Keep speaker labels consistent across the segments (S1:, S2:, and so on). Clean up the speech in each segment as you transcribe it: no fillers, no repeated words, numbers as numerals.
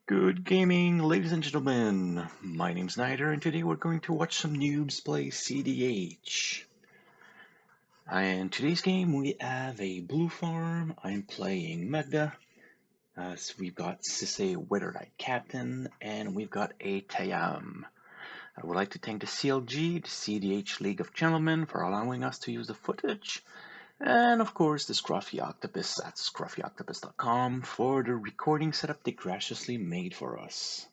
S1: Good gaming, ladies and gentlemen. My name's Snyder, and today we're going to watch some noobs play CDH. And today's game we have a BlueFarm. I'm playing Magda. So we've got SisayWLCaptain, and we've got a Tayam. I would like to thank the CLG, the CDH League of Gentlemen, for allowing us to use the footage. And of course, the Scruffy Octopus at scruffyoctopus.com for the recording setup they graciously made for us.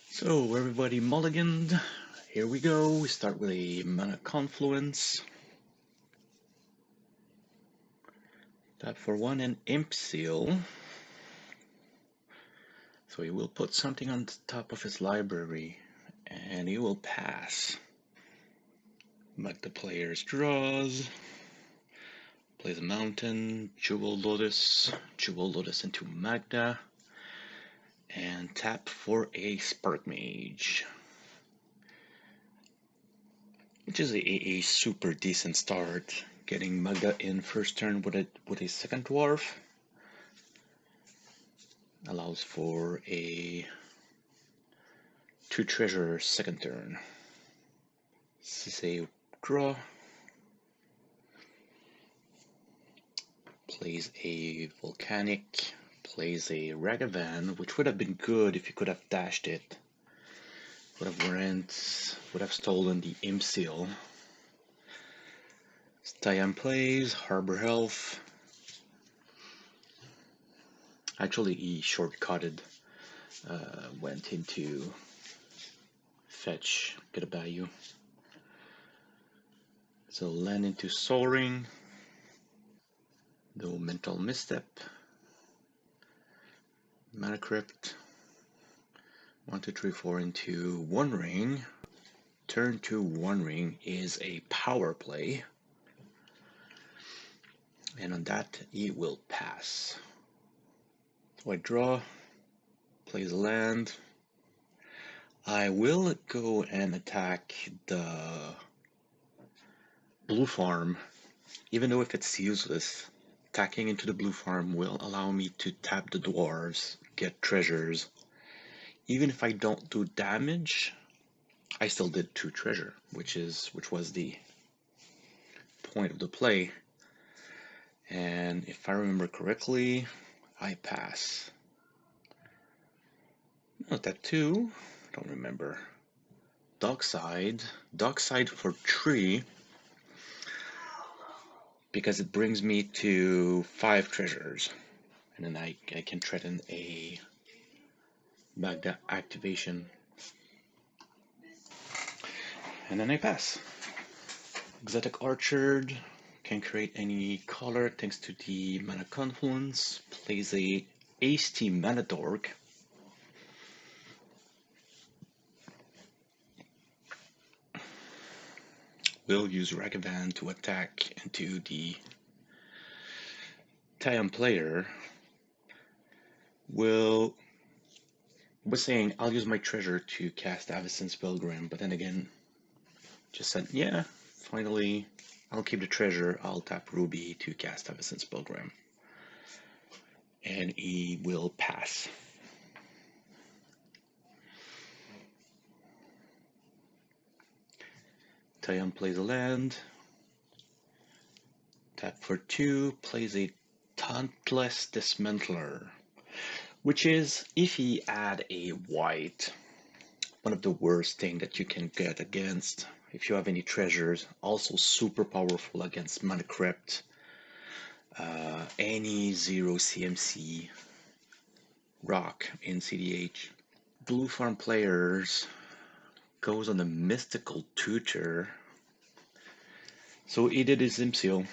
S1: So everybody mulliganed. Here we go. We start with a mana confluence. Tap for one and imp seal. So he will put something on the top of his library and he will pass. Magda players draws. Plays a mountain, Jewel Lotus into Magda, and tap for a Spark Mage, which is a super decent start. Getting Magda in first turn with a second dwarf allows for a 2 treasure second turn. Sisay draw, plays a volcanic, plays a Ragavan, which would have been good if you could have dashed it. Would have stolen the imp seal. Tayam plays Harbor Health. Actually, he shortcutted, went into fetch, get a value. So land into Soaring. No mental misstep. Mana Crypt. 1, 2, 3, 4 into One Ring. Turn to One Ring is a power play. And on that, he will pass. So I draw, plays a land. I will go and attack the BlueFarm, even though if it's useless. Attacking into the BlueFarm will allow me to tap the dwarves, get treasures. Even if I don't do damage, I still did 2 treasure, which was the point of the play. And if I remember correctly, I pass. Not that 2, don't remember. Dockside for 3, because it brings me to 5 treasures, and then I can threaten a Magda activation, and then I pass. Exotic Orchard can create any color thanks to the mana confluence. Plays a hasty mana dork. Will use Ragavan to attack into the Tayam player. Was saying I'll use my treasure to cast Avacyn's Pilgrim, but then again just said, yeah, finally I'll keep the treasure, I'll tap Ruby to cast Avacyn's Pilgrim. And he will pass. Tayam plays a land. Tap for 2, plays a Tauntless Dismantler, which is, if he add a white, one of the worst thing that you can get against if you have any treasures. Also super powerful against Mana Crypt, any 0 CMC rock in CDH. BlueFarm players goes on a Mystical Tutor. So he did his imp seal,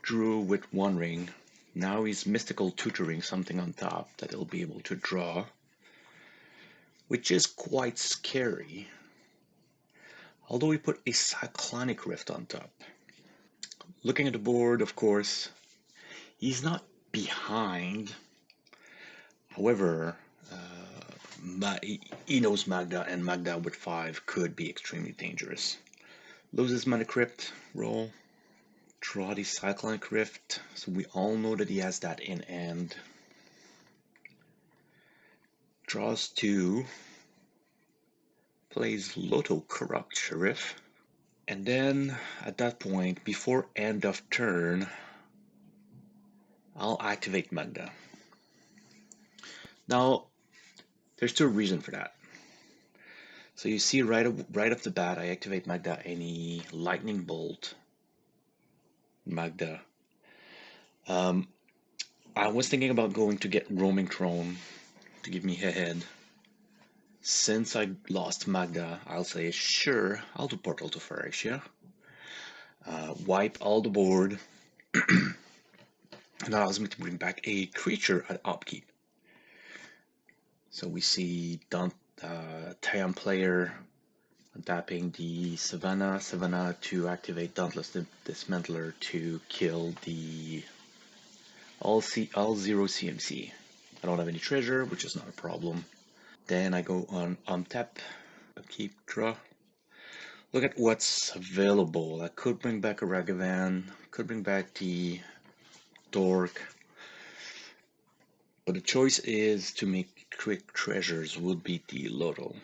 S1: drew with One Ring. Now he's Mystical Tutoring something on top that he'll be able to draw, which is quite scary. Although he put a Cyclonic Rift on top. Looking at the board, of course, he's not behind. However, he knows Magda, and Magda with 5 could be extremely dangerous. Loses Mana Crypt, roll, draw the Cyclonic Rift, so we all know that he has that in hand. draws 2, plays Loto Corrupt Sheriff, and then at that point, before end of turn, I'll activate Magda. Now, there's 2 reasons for that. So you see right off the bat, I activate Magda, any lightning bolt Magda. I was thinking about going to get roaming throne to give me a head. Since I lost Magda, I'll say sure, I'll do portal to Phyrexia. Wipe all the board. And that allows me to bring back a creature at upkeep. So we see Tayam player tapping the Savannah to activate Dauntless Dismantler to kill the all 0 CMC. I don't have any treasure, which is not a problem. Then I go on untap, upkeep, draw. Look at what's available. I could bring back a Ragavan, could bring back the Dork, but the choice is to make quick treasures would be the Loto.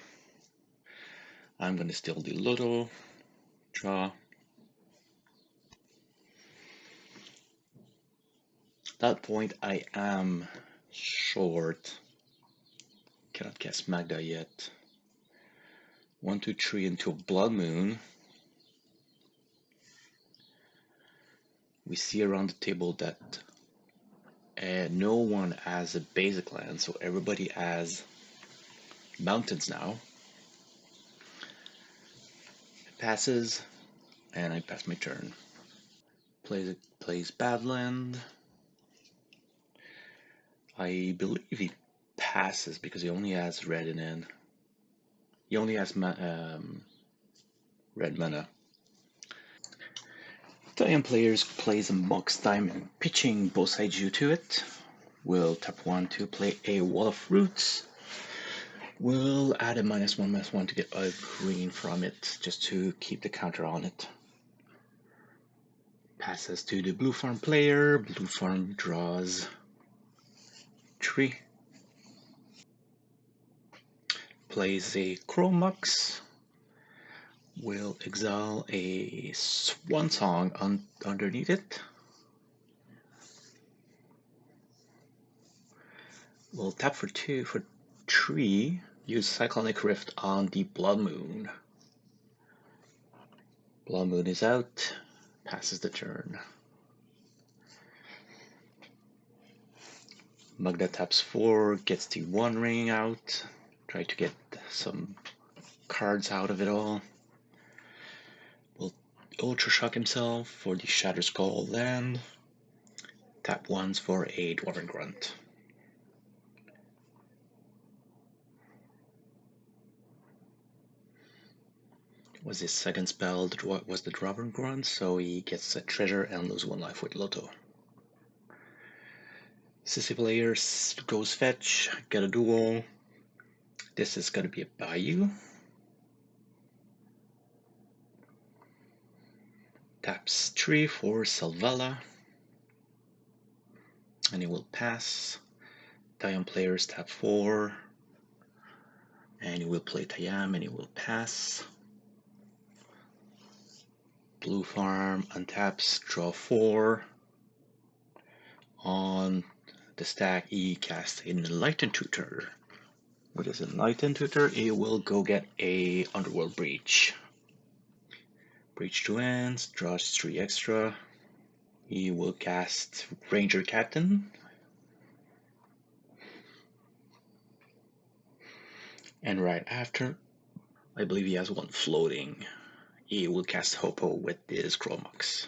S1: I'm gonna steal the Loto, draw. At that point I am short. Cannot cast Magda yet. 1, 2, 3 into a Blood Moon. We see around the table that no one has a basic land, so everybody has mountains now. It passes, and I pass my turn. Plays Badland. I believe he passes because he only has red in it. He only has red mana. Tayam players plays a Mox Diamond, pitching both sides you to it. Will tap 1 to play a Wall of Roots. We'll add a -1/-1 to get a green from it, just to keep the counter on it. Passes to the BlueFarm player. BlueFarm draws 3. Plays a Chromux. Will exile a Swan Song underneath it. We'll tap for 3. Use Cyclonic Rift on the Blood Moon. Blood Moon is out. Passes the turn. Magda taps 4, gets the One Ring out. Try to get some cards out of it all. Will Ultra Shock himself for the Shatter Skull land. Tap once for a Dwarven Grunt. Was his second spell was the Dwarven Grunt, so he gets a treasure and loses 1 life with Loto. Sissy player goes fetch, get a duel. This is gonna be a Bayou. Taps 3 for Salvala, and he will pass. Tayam players tap 4, and he will play Tayam, and he will pass. BlueFarm untaps, draw 4. On the stack, he casts an Enlightened Tutor. With his Enlightened Tutor, he will go get a Underworld Breach. Breach 2 ends, draws 3 extra. He will cast Ranger Captain. And right after, I believe he has 1 floating. He will cast Hopo with his Chromux.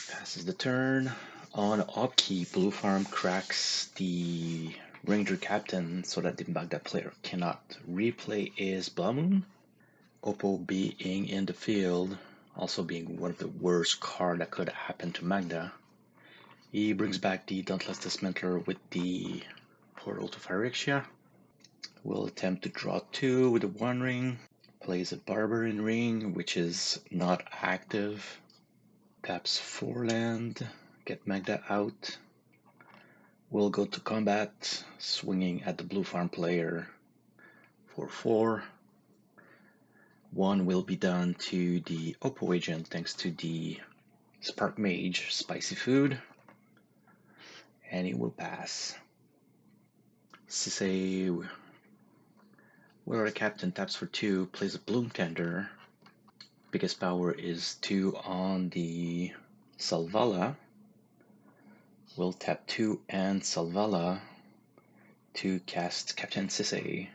S1: Passes the turn. On upkeep, BlueFarm cracks the Ranger Captain so that the Magda player cannot replay his Blood Moon. Oppo being in the field, also being one of the worst cards that could happen to Magda. He brings back the Dauntless Dismantler with the Portal to Phyrexia. Will attempt to draw 2 with the One Ring. Plays a Barbarian Ring, which is not active. Taps 4 land, get Magda out. We'll go to combat, swinging at the BlueFarm player for 4. 1 will be done to the Oppo agent thanks to the Spark Mage spicy food, and it will pass. SisayWLCaptain taps for 2, plays a Bloom Tender. Biggest power is 2 on the Selvala. We'll tap 2 and Selvala to cast Captain Sisay.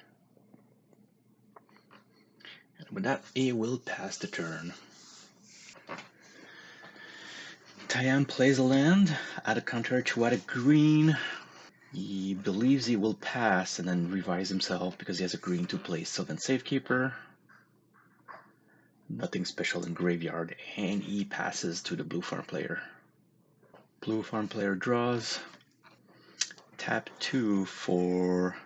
S1: And with that, he will pass the turn. Tayam plays a land, add a counter to add a green. He believes he will pass and then revise himself because he has a green to play Sylvan Safekeeper. Nothing special in graveyard, and he passes to the BlueFarm player. BlueFarm player draws. Tap 2 for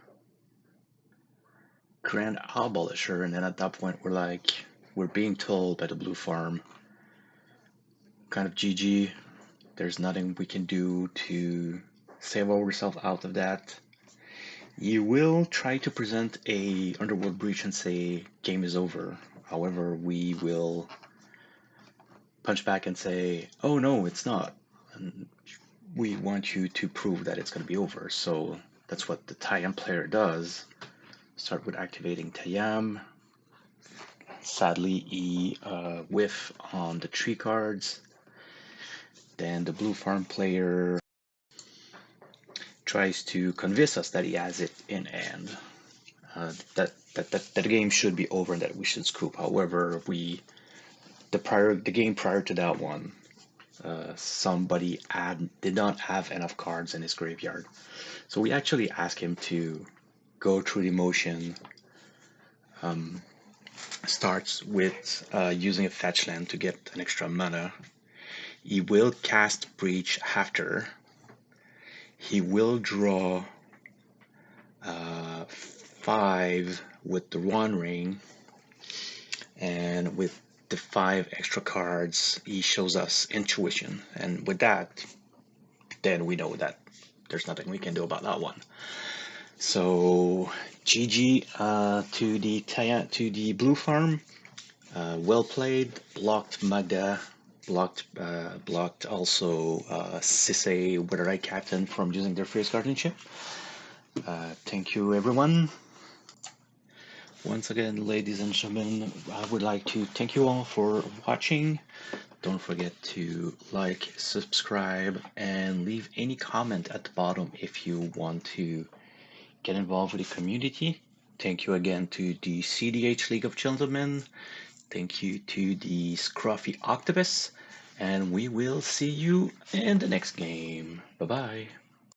S1: Grand Abolisher, and then at that point we're being told by the BlueFarm, kind of GG. There's nothing we can do to save ourselves out of that. You will try to present a Underworld Breach and say game is over. However, we will punch back and say, oh no, it's not. And we want you to prove that it's going to be over. So that's what the Tayam player does. Start with activating Tayam. Sadly, he whiff on the 3 cards. Then the BlueFarm player tries to convince us that he has it in hand. That the game should be over and that we should scoop. However, the game prior to that one, somebody did not have enough cards in his graveyard, so we actually asked him to go through the motion. Starts with using a fetch land to get an extra mana. He will cast Breach after. He will draw 5 with the One Ring, and with the 5 extra cards, he shows us Intuition, and with that, then we know that there's nothing we can do about that one. So GG to the BlueFarm. Well played. Blocked Magda. Blocked also SisayWLCaptain from using their Fierce Guardianship. Thank you, everyone. Once again, ladies and gentlemen, I would like to thank you all for watching. Don't forget to like, subscribe, and leave any comment at the bottom if you want to get involved with the community. Thank you again to the CDH League of Gentlemen. Thank you to the Scruffy Octopus. And we will see you in the next game. Bye-bye.